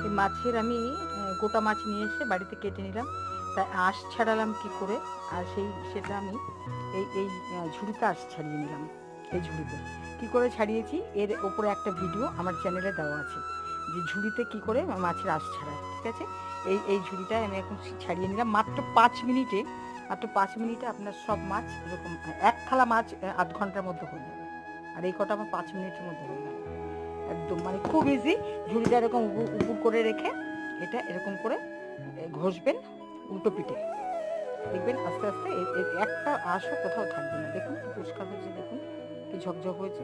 এই মাছের আমি গোটা মাছ নিয়ে এসে বাড়িতে কেটে নিলাম, তাই আঁশ ছাড়ালাম কি করে, আর সেটা আমি এই ঝুড়িতে আঁশ ছাড়িয়ে নিলাম। এই ঝুড়িতে কি করে ছাড়িয়েছি এর ওপরে একটা ভিডিও আমার চ্যানেলে দেওয়া আছে, যে ঝুড়িতে কি করে মাছের আঁশ ছাড়ায়। ঠিক আছে, এই ঝুড়িটায় আমি এখন ছাড়িয়ে নিলাম মাত্র 5 মিনিটে। মাত্র 5 মিনিটে আপনার সব মাছ এরকম, এক থালা মাছ আধ ঘন্টার মধ্যে হয়ে যাবে। আর এই কটা আমার 5 মিনিটের মধ্যে হয়ে গেল একদম, মানে খুব ইজি। ঝুড়িটা এরকম উপুর করে রেখে এটা এরকম করে ঘষবেন উল্টো পিঠে, দেখবেন আস্তে আস্তে একটা আঁশও কোথাও থাকবে না। দেখুন কি পরিষ্কার হয়েছে, দেখুন কি ঝকঝক হয়েছে।